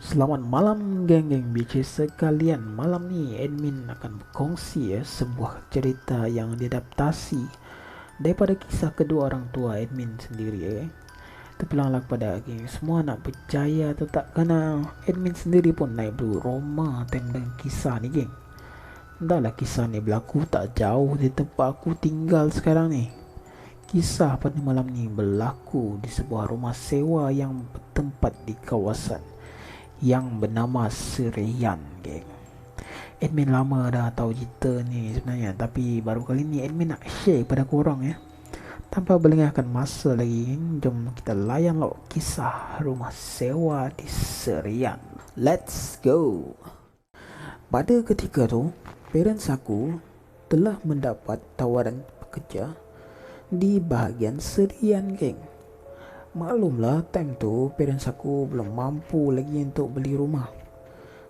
Selamat malam geng-geng BC sekalian. Malam ni admin akan berkongsi sebuah cerita yang diadaptasi daripada kisah kedua orang tua admin sendiri. Terpulanglah kepada geng semua nak percaya atau tak, kerana admin sendiri pun naik beroma tentang kisah ni geng. Entahlah kisah ni berlaku tak jauh di tempat aku tinggal sekarang ni. Kisah pada malam ni berlaku di sebuah rumah sewa yang bertempat di kawasan yang bernama Serian, geng. Admin lama dah tahu cerita ni sebenarnya, tapi baru kali ni admin nak share kepada korang ya. Tanpa berlengahkan masa lagi, geng, jom kita layan lo kisah rumah sewa di Serian. Let's go. Pada ketika tu, parents aku telah mendapat tawaran pekerja di bahagian Serian, geng. Maklumlah time tu parents aku belum mampu lagi untuk beli rumah.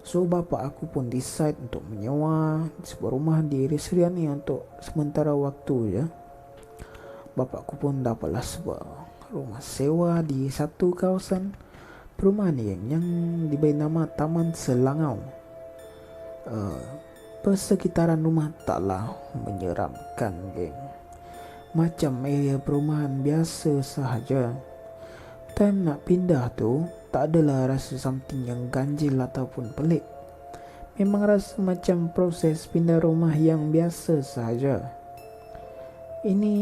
So bapa aku pun decide untuk menyewa sebuah rumah di area Serian ni untuk sementara waktu je. Bapa aku pun dapatlah sebuah rumah sewa di satu kawasan perumahan ni yang diberi nama Taman Selangau. Persekitaran rumah taklah menyeramkan, geng. Macam area perumahan biasa sahaja. Time nak pindah tu, tak adalah rasa something yang ganjil ataupun pelik. Memang rasa macam proses pindah rumah yang biasa sahaja. Ini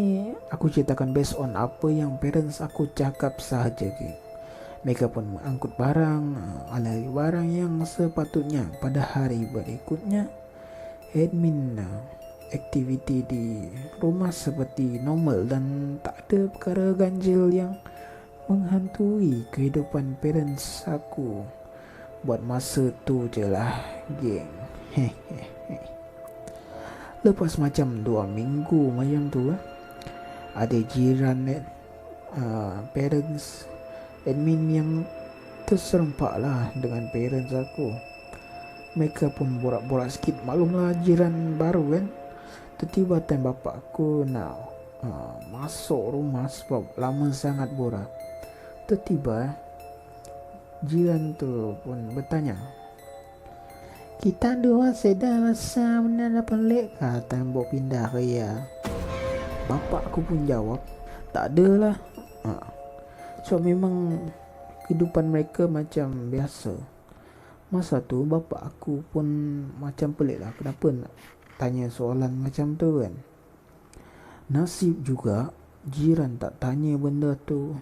aku ceritakan based on apa yang parents aku cakap sahaja, geng. Mereka pun mengangkut barang, alih barang yang sepatutnya pada hari berikutnya. Admin aktiviti di rumah seperti normal dan tak ada perkara ganjil yang menghantui kehidupan parents aku. Buat masa tu je lah, geng. Lepas macam 2 minggu macam tu, ada jiran parents admin yang terserempak lah dengan parents aku. Mereka pun borak-borak sikit. Maklumlah jiran baru kan. Tiba-tiba time bapak aku nak masuk rumah sebab lama sangat borak. Tiba-tiba jiran tu pun bertanya, "Kita dua sedang rasa benda pelik kah tembok pindah ke ya?" Bapak aku pun jawab, "Tak adalah." So memang kehidupan mereka macam biasa. Masa tu bapak aku pun macam pelik lah, kenapa nak tanya soalan macam tu kan. Nasib juga jiran tak tanya benda tu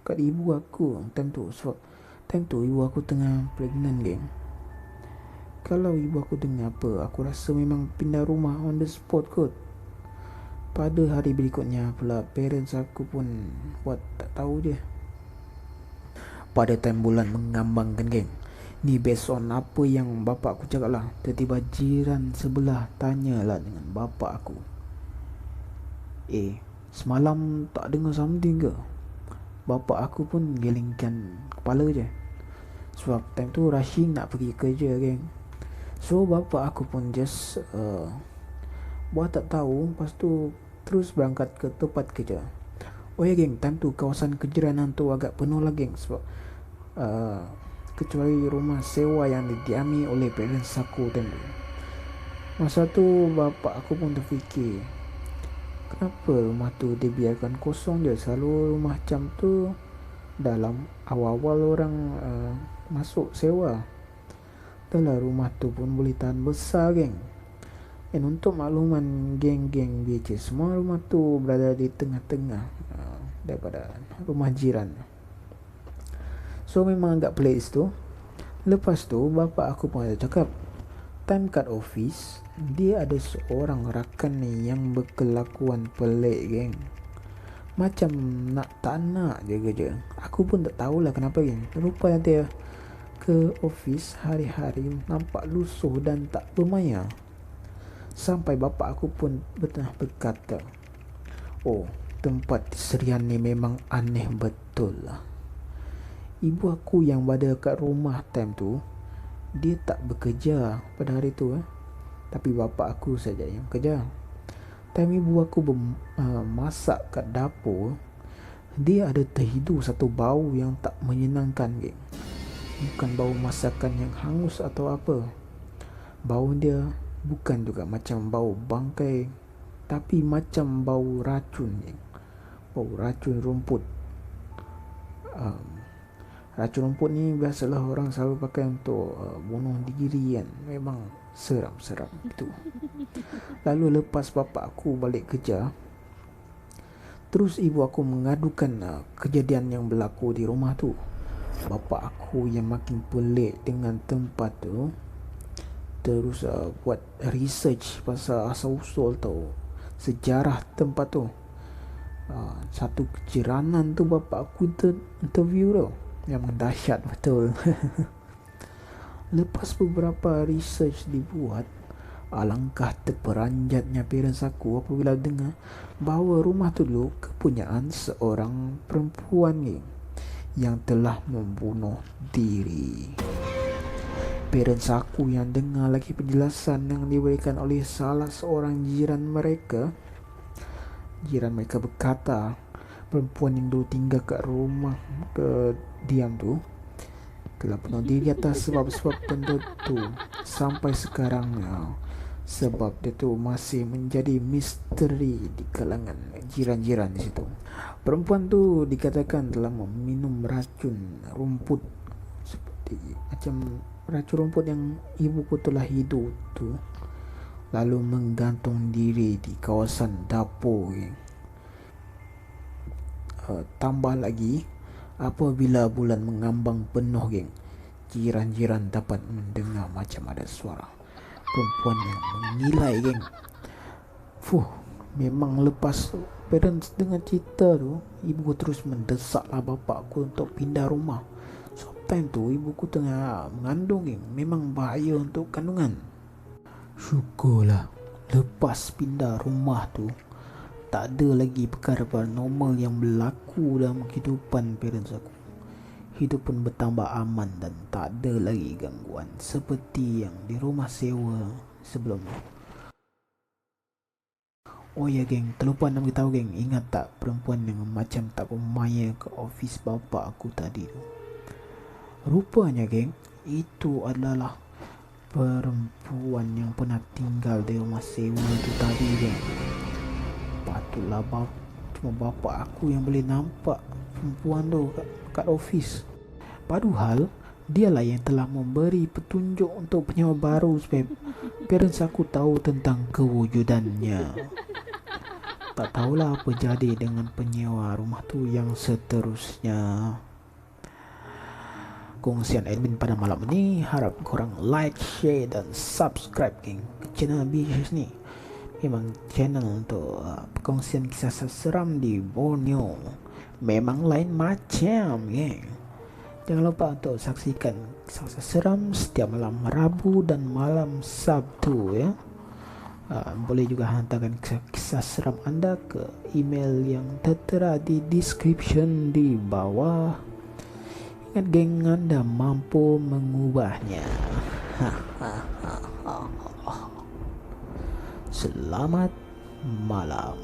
kat ibu aku time tu. Sebab time tu ibu aku tengah pregnant, geng. Kalau ibu aku dengar apa, aku rasa memang pindah rumah on the spot kot. Pada hari berikutnya pula parents aku pun buat tak tahu je. Pada time bulan mengambangkan, geng. Ni based on apa yang bapak aku cakap lah. Tiba-tiba jiran sebelah tanyalah dengan bapak aku, semalam tak dengar something ke?" Bapak aku pun gelingkan kepala je. Sebab time tu rushing nak pergi kerja, geng. So bapak aku pun just buat tak tahu. Lepas tu terus berangkat ke tempat kerja. Oh ya, geng, time tu kawasan kejiranan tu agak penuh lah, geng. Sebab kecuali rumah sewa yang didiami oleh parents aku time tu. Masa tu bapak aku pun terfikir, kenapa rumah tu dibiarkan kosong je. Selalu rumah macam tu dalam awal-awal orang masuk sewa. Dahlah rumah tu pun boleh tahan besar, geng. Dan untuk makluman geng-geng BC semua, rumah tu berada di tengah-tengah daripada rumah jiran. So memang agak pelik tu. Lepas tu bapak aku pun ada cakap, time kat office dia ada seorang rakan ni yang berkelakuan pelik, geng. Macam nak tak nak je kerja. Aku pun tak tahulah kenapa, geng. Rupanya dia ke office hari-hari nampak lusuh dan tak bermaya. Sampai bapak aku pun berkata, "Oh, tempat Serian ni memang aneh betul lah." Ibu aku yang berada kat rumah time tu, dia tak bekerja pada hari tu tapi bapak aku saja yang kerja. Time ibu aku masak kat dapur, dia ada terhidu satu bau yang tak menyenangkan, geng. bukan bau masakan yang hangus atau apa. Bau dia bukan juga macam bau bangkai, tapi macam bau racun, geng. Bau racun rumput. Racun rumput ni biasalah orang selalu pakai untuk bunuh diri kan. Memang seram-seram gitu. Lalu lepas bapa aku balik kerja, terus ibu aku mengadukan kejadian yang berlaku di rumah tu. Bapa aku yang makin pelik dengan tempat tu, terus buat research pasal asal usul tau, sejarah tempat tu. Satu kejiranan tu bapa aku interview tau, yang dahsyat betul. Lepas beberapa research dibuat, alangkah terperanjatnya parents aku apabila dengar bahawa rumah tu dulu kepunyaan seorang perempuan ni yang telah membunuh diri. Parents aku yang dengar lagi penjelasan yang diberikan oleh salah seorang jiran mereka berkata, perempuan yang dulu tinggal kat rumah diam tu telah bunuh diri atas sebab-sebab tertentu sampai sekarang. Sebab dia tu masih menjadi misteri di kalangan jiran-jiran di situ. Perempuan tu dikatakan telah meminum racun rumput, seperti macam racun rumput yang ibuku telah hidup tu, lalu menggantung diri di kawasan dapur. Tambah lagi, apabila bulan mengambang penuh, geng, jiran-jiran dapat mendengar macam ada suara perempuan yang mengilai, geng. Memang lepas parents dengar cerita tu, ibuku terus mendesaklah bapa aku untuk pindah rumah. So time tu ibuku tengah mengandung, geng. Memang bahaya untuk kandungan. Syukurlah lepas pindah rumah tu tak ada lagi perkara paranormal yang berlaku dalam kehidupan parents aku. Hidup pun bertambah aman dan tak ada lagi gangguan seperti yang di rumah sewa sebelum ni. Oh ya, geng, terlupa nak beritahu, geng. Ingat tak perempuan yang macam tak bermaya ke office bapa aku tadi tu? Rupanya, geng, itu adalah perempuan yang pernah tinggal di rumah sewa tu tadi, geng. Patutlah cuma bapa aku yang boleh nampak perempuan tu kat office. Padahal dialah yang telah memberi petunjuk untuk penyewa baru supaya parents aku tahu tentang kewujudannya. Tak tahulah apa jadi dengan penyewa rumah tu yang seterusnya. Kongsian admin pada malam ni, harap korang like, share dan subscribe, geng, ke channel Bish ni. Memang channel untuk perkongsian kisah seram di Borneo. Memang lain macam, geng. Jangan lupa untuk saksikan kisah seram setiap malam Rabu dan malam Sabtu, ya. Boleh juga hantarkan kisah seram anda ke email yang tertera di description di bawah. Ingat, geng, anda mampu mengubahnya. Selamat malam.